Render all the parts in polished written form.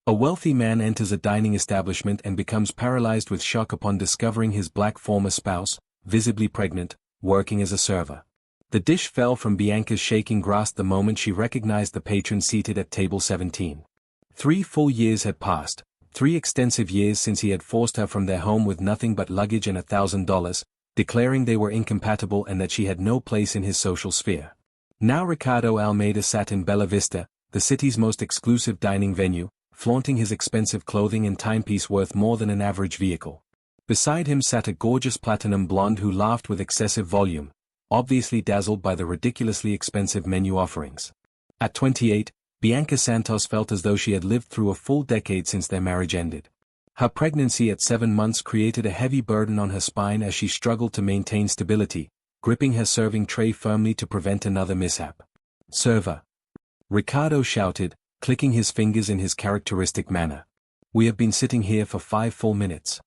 A wealthy man enters a dining establishment and becomes paralyzed with shock upon discovering his black former spouse, visibly pregnant, working as a server. The dish fell from Bianca's shaking grasp the moment she recognized the patron seated at table 17. 3 full years had passed, 3 extensive years since he had forced her from their home with nothing but luggage and $1,000, declaring they were incompatible and that she had no place in his social sphere. Now Ricardo Almeida sat in Bella Vista, the city's most exclusive dining venue, flaunting his expensive clothing and timepiece worth more than an average vehicle. Beside him sat a gorgeous platinum blonde who laughed with excessive volume, obviously dazzled by the ridiculously expensive menu offerings. At 28, Bianca Santos felt as though she had lived through a full decade since their marriage ended. Her pregnancy at 7 months created a heavy burden on her spine as she struggled to maintain stability, gripping her serving tray firmly to prevent another mishap. "Server!" Ricardo shouted, clicking his fingers in his characteristic manner. "We have been sitting here for 5 full minutes."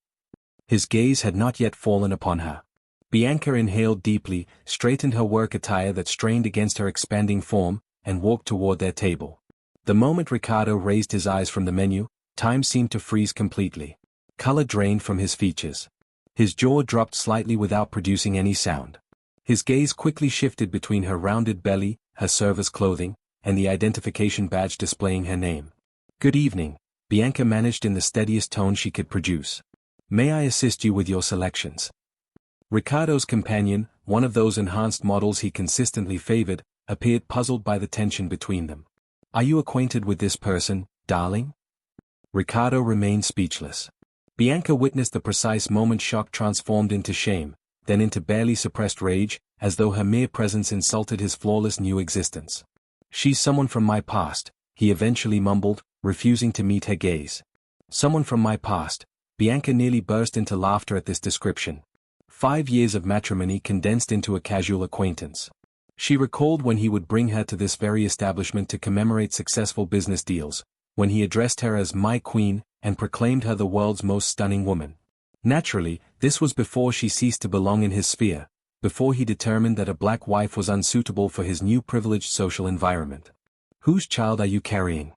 His gaze had not yet fallen upon her. Bianca inhaled deeply, straightened her work attire that strained against her expanding form, and walked toward their table. The moment Ricardo raised his eyes from the menu, time seemed to freeze completely. Color drained from his features. His jaw dropped slightly without producing any sound. His gaze quickly shifted between her rounded belly, her server's clothing, and the identification badge displaying her name. "Good evening," Bianca managed in the steadiest tone she could produce. "May I assist you with your selections?" Ricardo's companion, one of those enhanced models he consistently favored, appeared puzzled by the tension between them. "Are you acquainted with this person, darling?" Ricardo remained speechless. Bianca witnessed the precise moment shock transformed into shame, then into barely suppressed rage, as though her mere presence insulted his flawless new existence. "She's someone from my past," he eventually mumbled, refusing to meet her gaze. "Someone from my past." Bianca nearly burst into laughter at this description. 5 years of matrimony condensed into a casual acquaintance. She recalled when he would bring her to this very establishment to commemorate successful business deals, when he addressed her as "my queen," and proclaimed her the world's most stunning woman. Naturally, this was before she ceased to belong in his sphere, before he determined that a black wife was unsuitable for his new privileged social environment. "Whose child are you carrying?"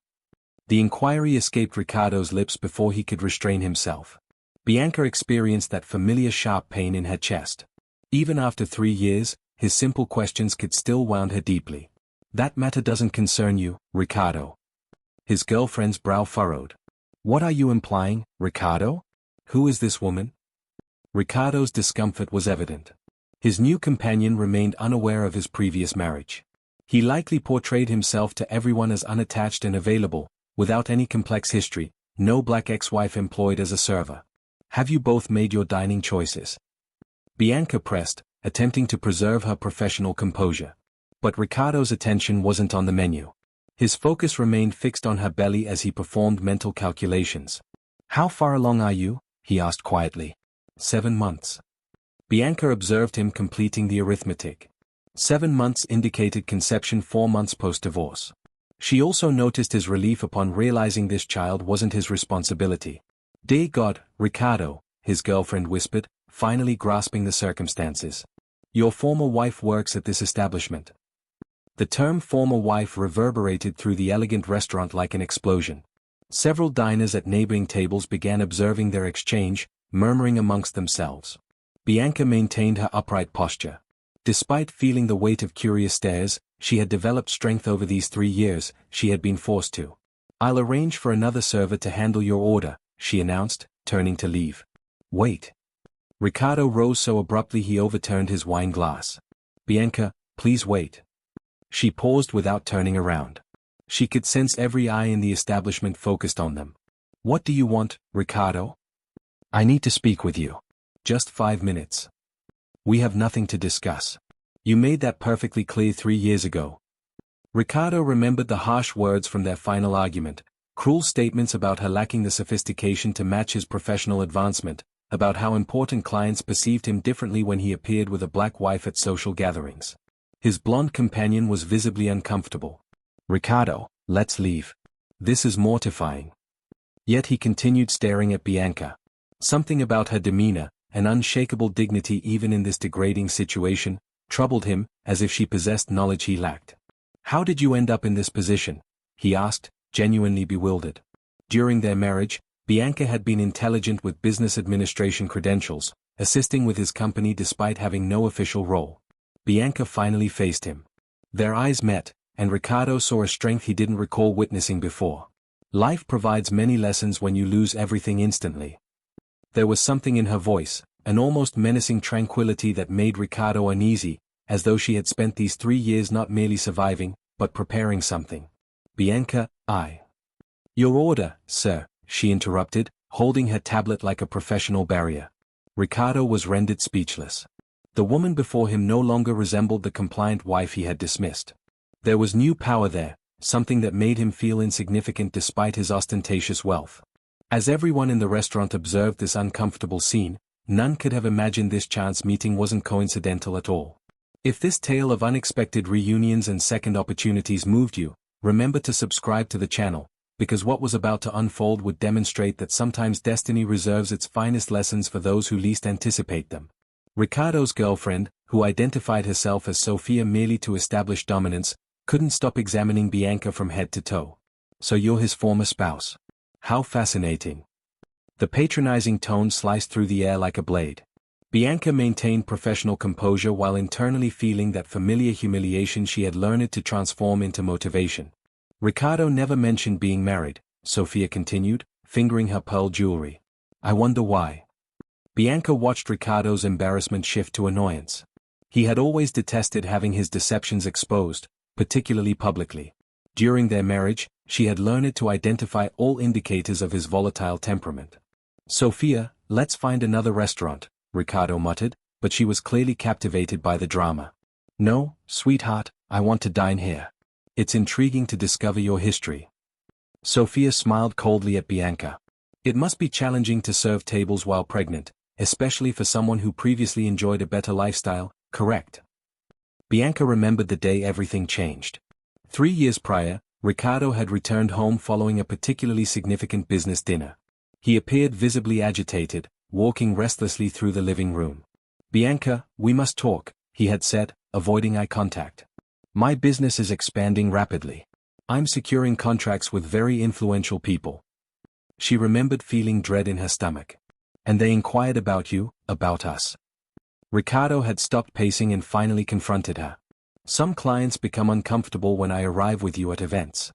The inquiry escaped Ricardo's lips before he could restrain himself. Bianca experienced that familiar sharp pain in her chest. Even after 3 years, his simple questions could still wound her deeply. "That matter doesn't concern you, Ricardo." His girlfriend's brow furrowed. "What are you implying, Ricardo? Who is this woman?" Ricardo's discomfort was evident. His new companion remained unaware of his previous marriage. He likely portrayed himself to everyone as unattached and available, without any complex history, no black ex-wife employed as a server. "Have you both made your dining choices?" Bianca pressed, attempting to preserve her professional composure. But Ricardo's attention wasn't on the menu. His focus remained fixed on her belly as he performed mental calculations. "How far along are you?" he asked quietly. 7 months. Bianca observed him completing the arithmetic. 7 months indicated conception 4 months post-divorce. She also noticed his relief upon realizing this child wasn't his responsibility. "Dear God, Ricardo," his girlfriend whispered, finally grasping the circumstances. "Your former wife works at this establishment." The term former wife reverberated through the elegant restaurant like an explosion. Several diners at neighboring tables began observing their exchange, murmuring amongst themselves. Bianca maintained her upright posture. Despite feeling the weight of curious stares, she had developed strength over these 3 years, she had been forced to. "I'll arrange for another server to handle your order," she announced, turning to leave. "Wait." Ricardo rose so abruptly he overturned his wine glass. "Bianca, please wait." She paused without turning around. She could sense every eye in the establishment focused on them. "What do you want, Ricardo?" "I need to speak with you. Just 5 minutes. We have nothing to discuss. You made that perfectly clear 3 years ago." Ricardo remembered the harsh words from their final argument, cruel statements about her lacking the sophistication to match his professional advancement, about how important clients perceived him differently when he appeared with a black wife at social gatherings. His blonde companion was visibly uncomfortable. "Ricardo, let's leave. This is mortifying." Yet he continued staring at Bianca. Something about her demeanor, an unshakable dignity even in this degrading situation, troubled him, as if she possessed knowledge he lacked. "How did you end up in this position?" he asked, genuinely bewildered. During their marriage, Bianca had been intelligent with business administration credentials, assisting with his company despite having no official role. Bianca finally faced him. Their eyes met, and Ricardo saw a strength he didn't recall witnessing before. Life provides many lessons when you lose everything instantly. There was something in her voice, an almost menacing tranquility that made Ricardo uneasy, as though she had spent these 3 years not merely surviving, but preparing something. Bianca, Your order, sir, she interrupted, holding her tablet like a professional barrier. Ricardo was rendered speechless. The woman before him no longer resembled the compliant wife he had dismissed. There was new power there, something that made him feel insignificant despite his ostentatious wealth. As everyone in the restaurant observed this uncomfortable scene, none could have imagined this chance meeting wasn't coincidental at all. If this tale of unexpected reunions and second opportunities moved you, remember to subscribe to the channel, because what was about to unfold would demonstrate that sometimes destiny reserves its finest lessons for those who least anticipate them. Ricardo's girlfriend, who identified herself as Sophia merely to establish dominance, couldn't stop examining Bianca from head to toe. So you're his former spouse. How fascinating. The patronizing tone sliced through the air like a blade. Bianca maintained professional composure while internally feeling that familiar humiliation she had learned to transform into motivation. Ricardo never mentioned being married, Sophia continued, fingering her pearl jewelry. I wonder why. Bianca watched Ricardo's embarrassment shift to annoyance. He had always detested having his deceptions exposed, particularly publicly. During their marriage, she had learned to identify all indicators of his volatile temperament. Sophia, let's find another restaurant, Ricardo muttered, but she was clearly captivated by the drama. No, sweetheart, I want to dine here. It's intriguing to discover your history. Sophia smiled coldly at Bianca. It must be challenging to serve tables while pregnant, especially for someone who previously enjoyed a better lifestyle, correct? Bianca remembered the day everything changed. 3 years prior, Ricardo had returned home following a particularly significant business dinner. He appeared visibly agitated, walking restlessly through the living room. Bianca, we must talk, he had said, avoiding eye contact. My business is expanding rapidly. I'm securing contracts with very influential people. She remembered feeling dread in her stomach. And they inquired about you, about us. Ricardo had stopped pacing and finally confronted her. Some clients become uncomfortable when I arrive with you at events.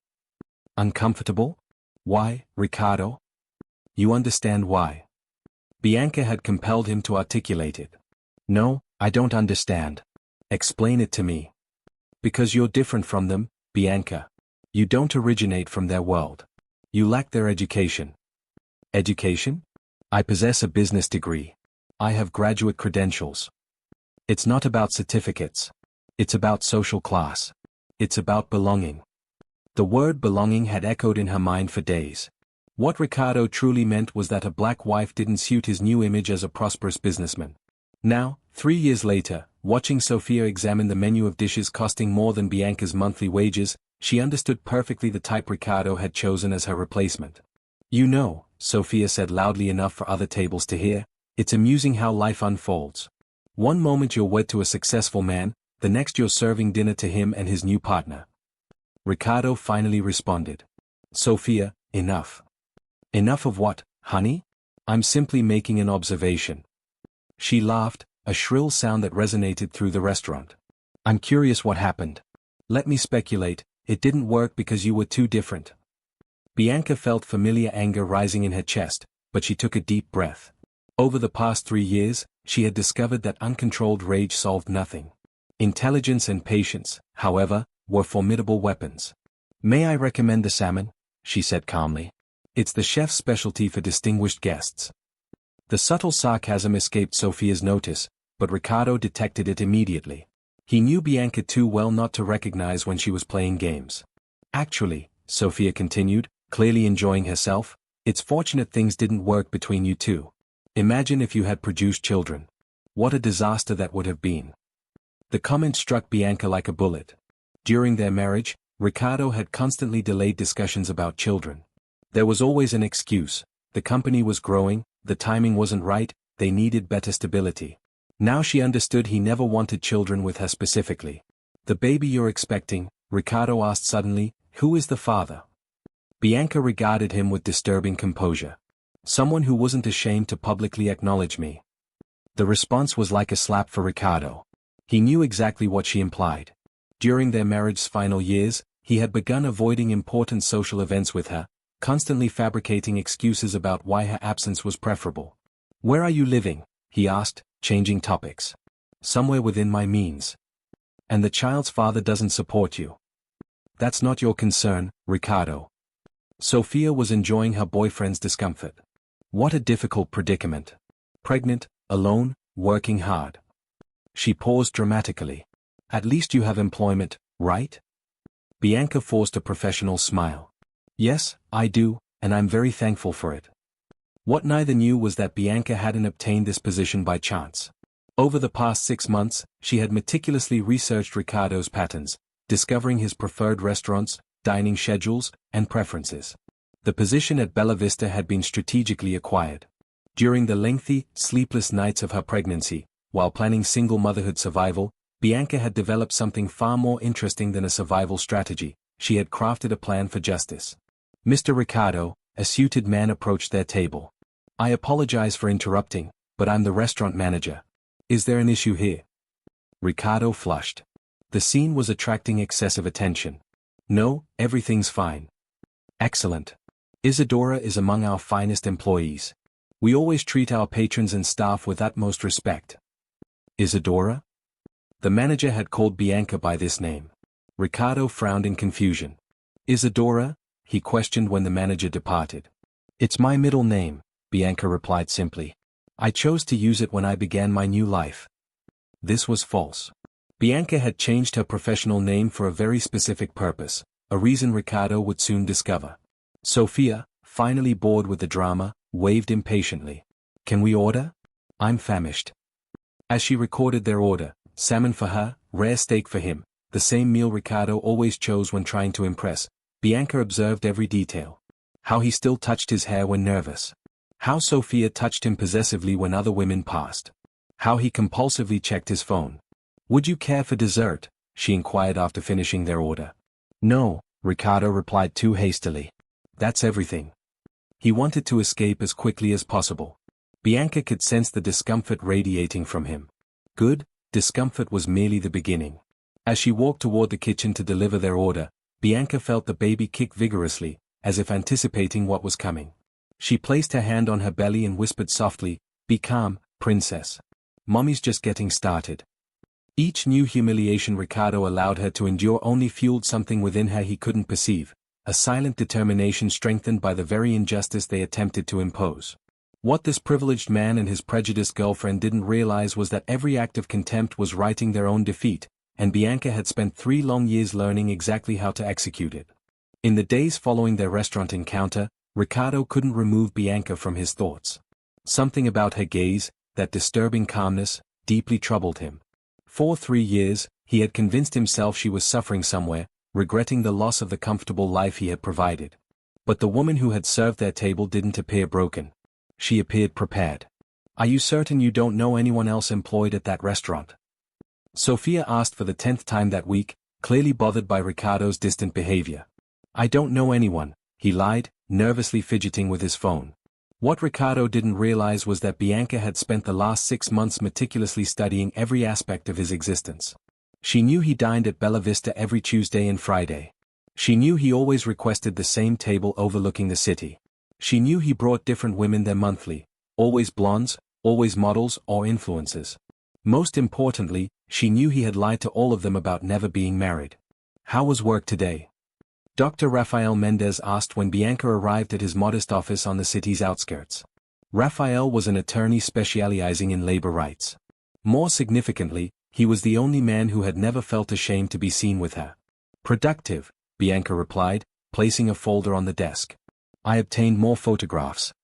Uncomfortable? Why, Ricardo? You understand why. Bianca had compelled him to articulate it. No, I don't understand. Explain it to me. Because you're different from them, Bianca. You don't originate from their world. You lack their education. Education? I possess a business degree. I have graduate credentials. It's not about certificates. It's about social class. It's about belonging. The word belonging had echoed in her mind for days. What Ricardo truly meant was that a black wife didn't suit his new image as a prosperous businessman. Now, 3 years later, watching Sophia examine the menu of dishes costing more than Bianca's monthly wages, she understood perfectly the type Ricardo had chosen as her replacement. You know, Sophia said loudly enough for other tables to hear, it's amusing how life unfolds. One moment you're wed to a successful man, the next you're serving dinner to him and his new partner. Ricardo finally responded. Sophia, enough. Enough of what, honey? I'm simply making an observation. She laughed, a shrill sound that resonated through the restaurant. I'm curious what happened. Let me speculate, it didn't work because you were too different. Bianca felt familiar anger rising in her chest, but she took a deep breath. Over the past 3 years, she had discovered that uncontrolled rage solved nothing. Intelligence and patience, however, were formidable weapons. May I recommend the salmon? She said calmly. It's the chef's specialty for distinguished guests. The subtle sarcasm escaped Sophia's notice, but Ricardo detected it immediately. He knew Bianca too well not to recognize when she was playing games. Actually, Sophia continued, clearly enjoying herself, it's fortunate things didn't work between you two. Imagine if you had produced children. What a disaster that would have been. The comment struck Bianca like a bullet. During their marriage, Ricardo had constantly delayed discussions about children. There was always an excuse. The company was growing, the timing wasn't right, they needed better stability. Now she understood he never wanted children with her specifically. The baby you're expecting, Ricardo asked suddenly, who is the father? Bianca regarded him with disturbing composure. Someone who wasn't ashamed to publicly acknowledge me. The response was like a slap for Ricardo. He knew exactly what she implied. During their marriage's final years, he had begun avoiding important social events with her, constantly fabricating excuses about why her absence was preferable. "Where are you living?" he asked, changing topics. "Somewhere within my means." "And the child's father doesn't support you?" "That's not your concern, Ricardo." Sophia was enjoying her boyfriend's discomfort. What a difficult predicament. Pregnant, alone, working hard. She paused dramatically. "At least you have employment, right?" Bianca forced a professional smile. "Yes, I do, and I'm very thankful for it." What neither knew was that Bianca hadn't obtained this position by chance. Over the past 6 months, she had meticulously researched Ricardo's patterns, discovering his preferred restaurants, dining schedules, and preferences. The position at Bella Vista had been strategically acquired. During the lengthy, sleepless nights of her pregnancy, while planning single motherhood survival, Bianca had developed something far more interesting than a survival strategy. She had crafted a plan for justice. "Mr. Ricardo," a suited man approached their table. "I apologize for interrupting, but I'm the restaurant manager. Is there an issue here?" Ricardo flushed. The scene was attracting excessive attention. "No, everything's fine." "Excellent. Isadora is among our finest employees. We always treat our patrons and staff with utmost respect." "Isadora?" The manager had called Bianca by this name. Ricardo frowned in confusion. "Isadora?" he questioned when the manager departed. "It's my middle name," Bianca replied simply. "I chose to use it when I began my new life." This was false. Bianca had changed her professional name for a very specific purpose, a reason Ricardo would soon discover. Sophia, finally bored with the drama, waved impatiently. "Can we order? I'm famished." As she recorded their order, salmon for her, rare steak for him, the same meal Ricardo always chose when trying to impress, Bianca observed every detail. How he still touched his hair when nervous. How Sophia touched him possessively when other women passed. How he compulsively checked his phone. "Would you care for dessert?" she inquired after finishing their order. "No," Ricardo replied too hastily. "That's everything." He wanted to escape as quickly as possible. Bianca could sense the discomfort radiating from him. Good, discomfort was merely the beginning. As she walked toward the kitchen to deliver their order, Bianca felt the baby kick vigorously, as if anticipating what was coming. She placed her hand on her belly and whispered softly, "Be calm, princess. Mommy's just getting started." Each new humiliation Ricardo allowed her to endure only fueled something within her he couldn't perceive, a silent determination strengthened by the very injustice they attempted to impose. What this privileged man and his prejudiced girlfriend didn't realize was that every act of contempt was writing their own defeat, and Bianca had spent 3 long years learning exactly how to execute it. In the days following their restaurant encounter, Ricardo couldn't remove Bianca from his thoughts. Something about her gaze, that disturbing calmness, deeply troubled him. For 3 years, he had convinced himself she was suffering somewhere, regretting the loss of the comfortable life he had provided. But the woman who had served their table didn't appear broken. She appeared prepared. "Are you certain you don't know anyone else employed at that restaurant?" Sophia asked for the 10th time that week, clearly bothered by Ricardo's distant behavior. "I don't know anyone," he lied, nervously fidgeting with his phone. What Ricardo didn't realize was that Bianca had spent the last 6 months meticulously studying every aspect of his existence. She knew he dined at Bella Vista every Tuesday and Friday. She knew he always requested the same table overlooking the city. She knew he brought different women there monthly, always blondes, always models or influencers. Most importantly, she knew he had lied to all of them about never being married. "How was work today?" Dr. Rafael Mendez asked when Bianca arrived at his modest office on the city's outskirts. Rafael was an attorney specializing in labor rights. More significantly, he was the only man who had never felt ashamed to be seen with her. "Productive," Bianca replied, placing a folder on the desk. "I obtained more photographs."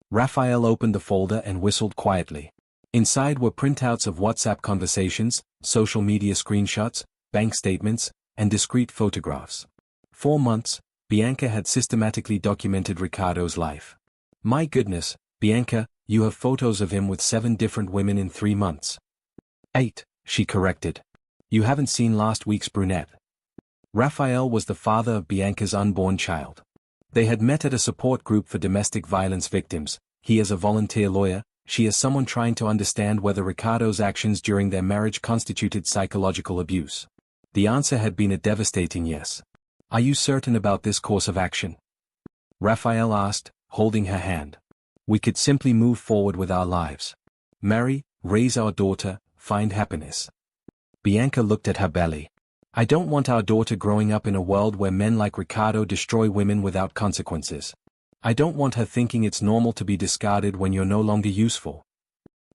Rafael opened the folder and whistled quietly. Inside were printouts of WhatsApp conversations, social media screenshots, bank statements, and discrete photographs. 4 months, Bianca had systematically documented Ricardo's life. "My goodness, Bianca, you have photos of him with 7 different women in 3 months. 8, she corrected. "You haven't seen last week's brunette." Rafael was the father of Bianca's unborn child. They had met at a support group for domestic violence victims, he as a volunteer lawyer, she as someone trying to understand whether Ricardo's actions during their marriage constituted psychological abuse. The answer had been a devastating yes. "Are you certain about this course of action?" Raphael asked, holding her hand. "We could simply move forward with our lives. Marry, raise our daughter, find happiness." Bianca looked at her belly. "I don't want our daughter growing up in a world where men like Ricardo destroy women without consequences. I don't want her thinking it's normal to be discarded when you're no longer useful."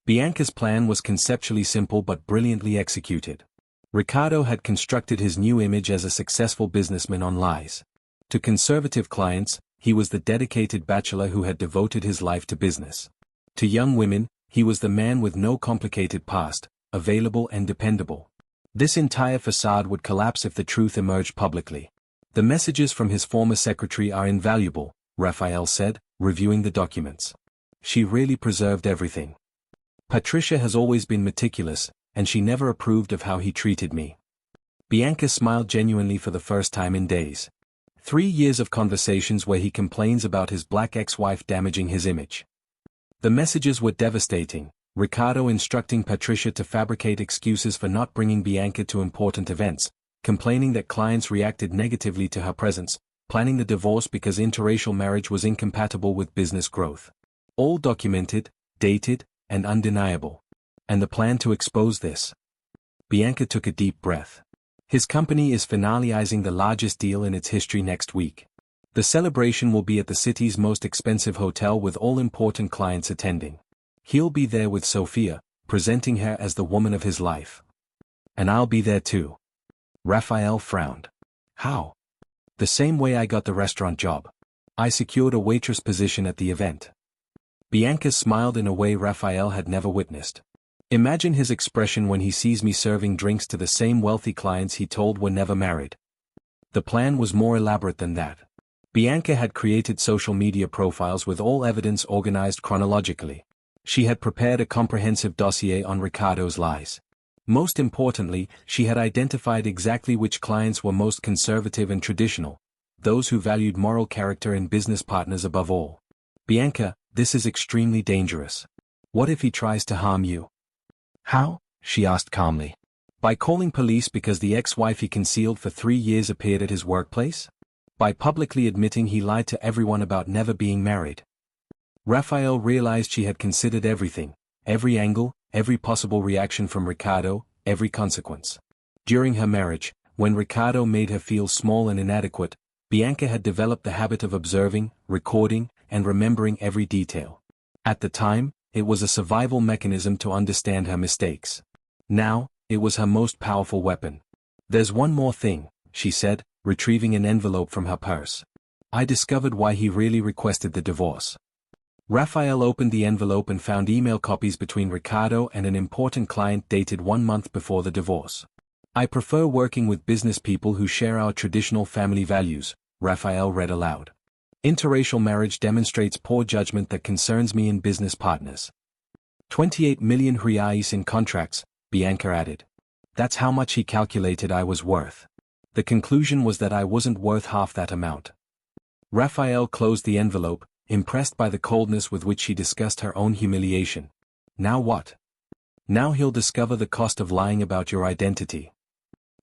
Bianca's plan was conceptually simple but brilliantly executed. Ricardo had constructed his new image as a successful businessman on lies. To conservative clients, he was the dedicated bachelor who had devoted his life to business. To young women, he was the man with no complicated past, available and dependable. This entire facade would collapse if the truth emerged publicly. "The messages from his former secretary are invaluable," Raphael said, reviewing the documents. "She really preserved everything. Patricia has always been meticulous, and she never approved of how he treated me." Bianca smiled genuinely for the first time in days. 3 years of conversations where he complains about his black ex-wife damaging his image. The messages were devastating, Ricardo instructing Patricia to fabricate excuses for not bringing Bianca to important events, complaining that clients reacted negatively to her presence, planning the divorce because interracial marriage was incompatible with business growth. All documented, dated, and undeniable. And the plan to expose this? Bianca took a deep breath. His company is finalizing the largest deal in its history next week. The celebration will be at the city's most expensive hotel with all important clients attending. He'll be there with Sophia, presenting her as the woman of his life. And I'll be there too. Raphael frowned. "How?" "The same way I got the restaurant job. I secured a waitress position at the event." Bianca smiled in a way Raphael had never witnessed. "Imagine his expression when he sees me serving drinks to the same wealthy clients he told were never married." The plan was more elaborate than that. Bianca had created social media profiles with all evidence organized chronologically. She had prepared a comprehensive dossier on Ricardo's lies. Most importantly, she had identified exactly which clients were most conservative and traditional, those who valued moral character in business partners above all. "Bianca, this is extremely dangerous. What if he tries to harm you?" "How?" she asked calmly. "By calling police because the ex-wife he concealed for 3 years appeared at his workplace? By publicly admitting he lied to everyone about never being married?" Raphael realized she had considered everything, every angle, every possible reaction from Ricardo, every consequence. During her marriage, when Ricardo made her feel small and inadequate, Bianca had developed the habit of observing, recording, and remembering every detail. At the time, it was a survival mechanism to understand her mistakes. Now, it was her most powerful weapon. "There's one more thing," she said, retrieving an envelope from her purse. "I discovered why he really requested the divorce." Raphael opened the envelope and found email copies between Ricardo and an important client dated 1 month before the divorce. "I prefer working with business people who share our traditional family values," Raphael read aloud. "Interracial marriage demonstrates poor judgment that concerns me in business partners." 28 million reais in contracts, Bianca added. "That's how much he calculated I was worth. The conclusion was that I wasn't worth half that amount." Raphael closed the envelope, impressed by the coldness with which she discussed her own humiliation. "Now what?" "Now he'll discover the cost of lying about your identity."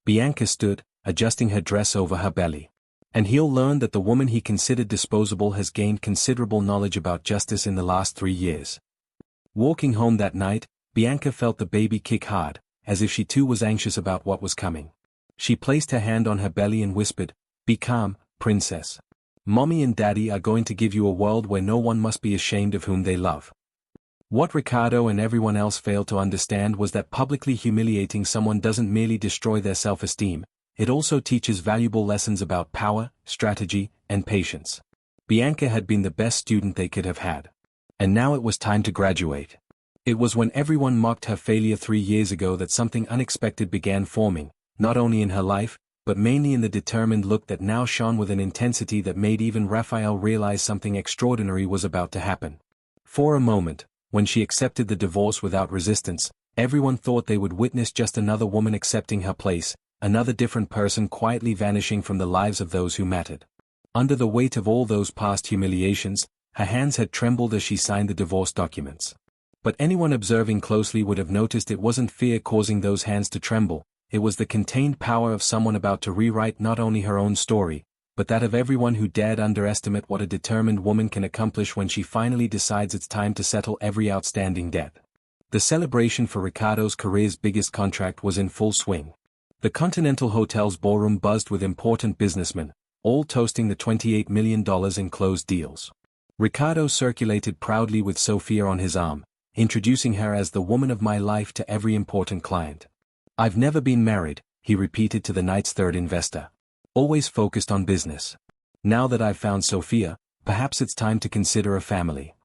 Bianca stood, adjusting her dress over her belly. "And he'll learn that the woman he considered disposable has gained considerable knowledge about justice in the last 3 years." Walking home that night, Bianca felt the baby kick hard, as if she too was anxious about what was coming. She placed her hand on her belly and whispered, "Be calm, princess. Mommy and Daddy are going to give you a world where no one must be ashamed of whom they love." What Ricardo and everyone else failed to understand was that publicly humiliating someone doesn't merely destroy their self-esteem, it also teaches valuable lessons about power, strategy, and patience. Bianca had been the best student they could have had. And now it was time to graduate. It was when everyone mocked her failure 3 years ago that something unexpected began forming, not only in her life, but mainly in the determined look that now shone with an intensity that made even Raphael realize something extraordinary was about to happen. For a moment, when she accepted the divorce without resistance, everyone thought they would witness just another woman accepting her place, another different person quietly vanishing from the lives of those who mattered. Under the weight of all those past humiliations, her hands had trembled as she signed the divorce documents. But anyone observing closely would have noticed it wasn't fear causing those hands to tremble, it was the contained power of someone about to rewrite not only her own story, but that of everyone who dared underestimate what a determined woman can accomplish when she finally decides it's time to settle every outstanding debt. The celebration for Ricardo's career's biggest contract was in full swing. The Continental Hotel's ballroom buzzed with important businessmen, all toasting the $28 million in closed deals. Ricardo circulated proudly with Sophia on his arm, introducing her as the woman of my life to every important client. I've never been married, he repeated to the night's third investor. Always focused on business. Now that I've found Sophia, perhaps it's time to consider a family.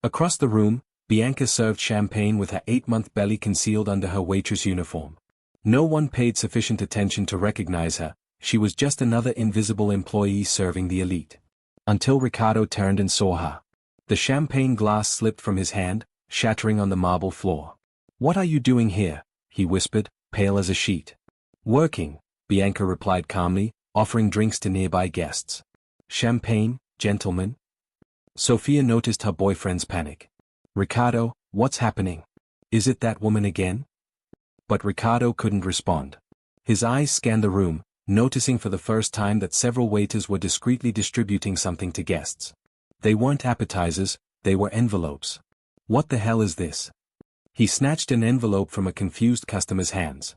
Across the room, Bianca served champagne with her 8-month belly concealed under her waitress uniform. No one paid sufficient attention to recognize her, she was just another invisible employee serving the elite. Until Ricardo turned and saw her. The champagne glass slipped from his hand, shattering on the marble floor. "What are you doing here?" he whispered, pale as a sheet. "Working," Bianca replied calmly, offering drinks to nearby guests. "Champagne, gentlemen?" Sophia noticed her boyfriend's panic. "Ricardo, what's happening? Is it that woman again?" But Ricardo couldn't respond. His eyes scanned the room, noticing for the first time that several waiters were discreetly distributing something to guests. They weren't appetizers, they were envelopes. "What the hell is this?" He snatched an envelope from a confused customer's hands.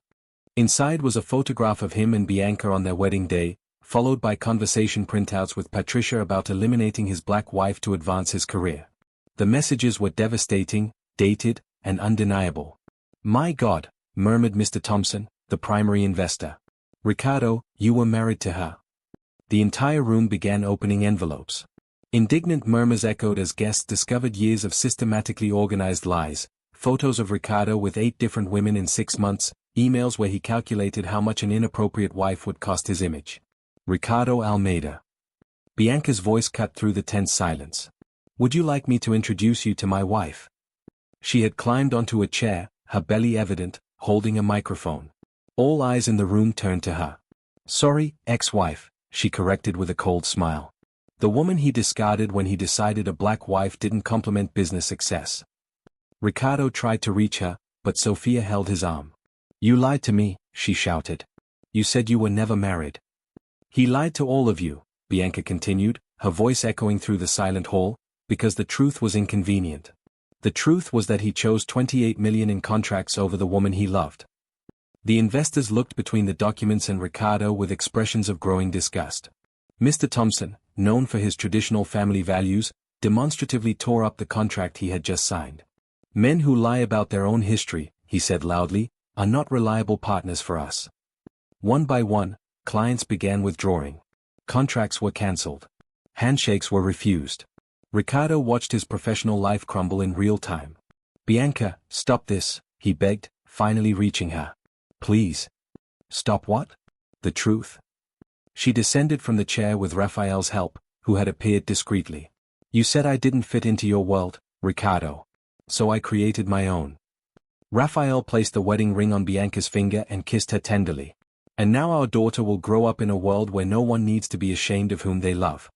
Inside was a photograph of him and Bianca on their wedding day, followed by conversation printouts with Patricia about eliminating his black wife to advance his career. The messages were devastating, dated, and undeniable. "My God," murmured Mr. Thompson, the primary investor. "Ricardo, you were married to her." The entire room began opening envelopes. Indignant murmurs echoed as guests discovered years of systematically organized lies, photos of Ricardo with 8 different women in 6 months, emails where he calculated how much an inappropriate wife would cost his image. "Ricardo Almeida." Bianca's voice cut through the tense silence. "Would you like me to introduce you to my wife?" She had climbed onto a chair, her belly evident, holding a microphone. All eyes in the room turned to her. "Sorry, ex-wife," she corrected with a cold smile. The woman he discarded when he decided a black wife didn't complement business success. Ricardo tried to reach her, but Sophia held his arm. "You lied to me," she shouted. "You said you were never married." "He lied to all of you," Bianca continued, her voice echoing through the silent hall, because the truth was inconvenient. The truth was that he chose $28 million in contracts over the woman he loved. The investors looked between the documents and Ricardo with expressions of growing disgust. Mr. Thompson, known for his traditional family values, demonstratively tore up the contract he had just signed. "Men who lie about their own history," he said loudly, "are not reliable partners for us." One by one, clients began withdrawing. Contracts were cancelled. Handshakes were refused. Ricardo watched his professional life crumble in real time. "Bianca, stop this," he begged, finally reaching her. "Please." "Stop what?" "The truth." She descended from the chair with Raphael's help, who had appeared discreetly. "You said I didn't fit into your world, Ricardo. So I created my own." Raphael placed the wedding ring on Bianca's finger and kissed her tenderly. "And now our daughter will grow up in a world where no one needs to be ashamed of whom they love."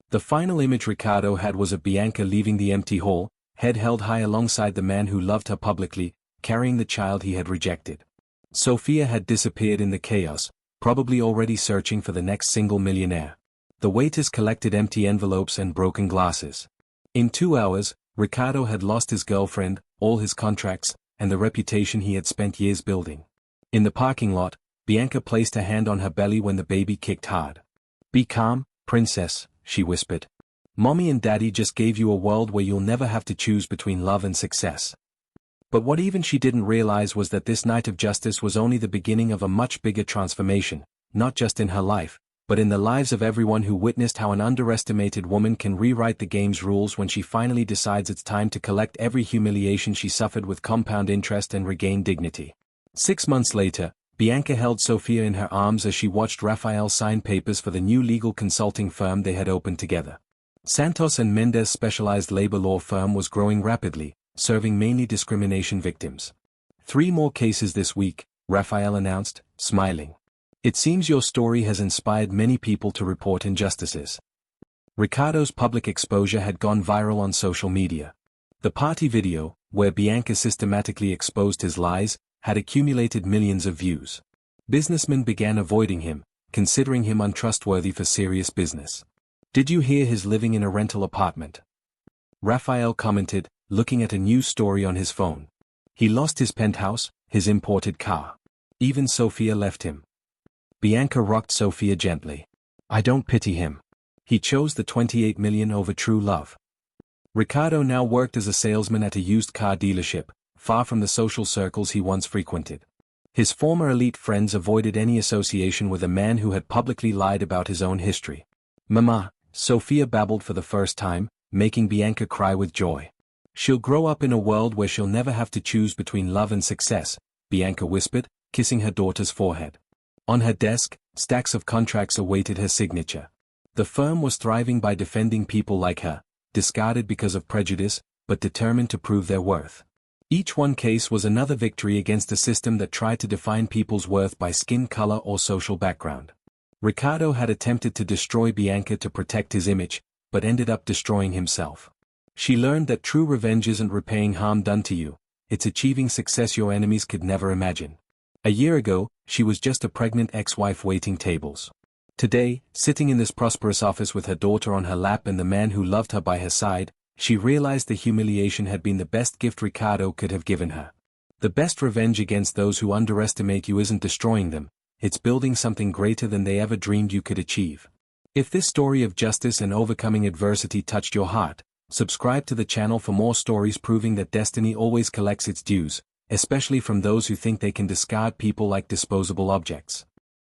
The final image Ricardo had was of Bianca leaving the empty hall, head held high alongside the man who loved her publicly, carrying the child he had rejected. Sophia had disappeared in the chaos, probably already searching for the next single millionaire. The waiters collected empty envelopes and broken glasses. In 2 hours, Ricardo had lost his girlfriend, all his contracts, and the reputation he had spent years building. In the parking lot, Bianca placed her hand on her belly when the baby kicked hard. "Be calm, princess," she whispered. "Mommy and Daddy just gave you a world where you'll never have to choose between love and success." But what even she didn't realize was that this night of justice was only the beginning of a much bigger transformation, not just in her life, but in the lives of everyone who witnessed how an underestimated woman can rewrite the game's rules when she finally decides it's time to collect every humiliation she suffered with compound interest and regain dignity. 6 months later, Bianca held Sophia in her arms as she watched Raphael sign papers for the new legal consulting firm they had opened together. Santos and Mendez specialized labor law firm was growing rapidly, serving mainly discrimination victims. 3 more cases this week, Raphael announced, smiling. It seems your story has inspired many people to report injustices. Ricardo's public exposure had gone viral on social media. The party video, where Bianca systematically exposed his lies, had accumulated millions of views. Businessmen began avoiding him, considering him untrustworthy for serious business. Did you hear he's living in a rental apartment? Raphael commented, looking at a news story on his phone. He lost his penthouse, his imported car. Even Sophia left him. Bianca rocked Sophia gently. I don't pity him. He chose the 28 million over true love. Ricardo now worked as a salesman at a used car dealership, far from the social circles he once frequented. His former elite friends avoided any association with a man who had publicly lied about his own history. Mama, Sophia babbled for the first time, making Bianca cry with joy. She'll grow up in a world where she'll never have to choose between love and success, Bianca whispered, kissing her daughter's forehead. On her desk, stacks of contracts awaited her signature. The firm was thriving by defending people like her, discarded because of prejudice, but determined to prove their worth. Each one case was another victory against a system that tried to define people's worth by skin color or social background. Ricardo had attempted to destroy Bianca to protect his image, but ended up destroying himself. She learned that true revenge isn't repaying harm done to you, it's achieving success your enemies could never imagine. A year ago, she was just a pregnant ex-wife waiting tables. Today, sitting in this prosperous office with her daughter on her lap and the man who loved her by her side, she realized the humiliation had been the best gift Ricardo could have given her. The best revenge against those who underestimate you isn't destroying them, it's building something greater than they ever dreamed you could achieve. If this story of justice and overcoming adversity touched your heart, subscribe to the channel for more stories proving that destiny always collects its dues, especially from those who think they can discard people like disposable objects.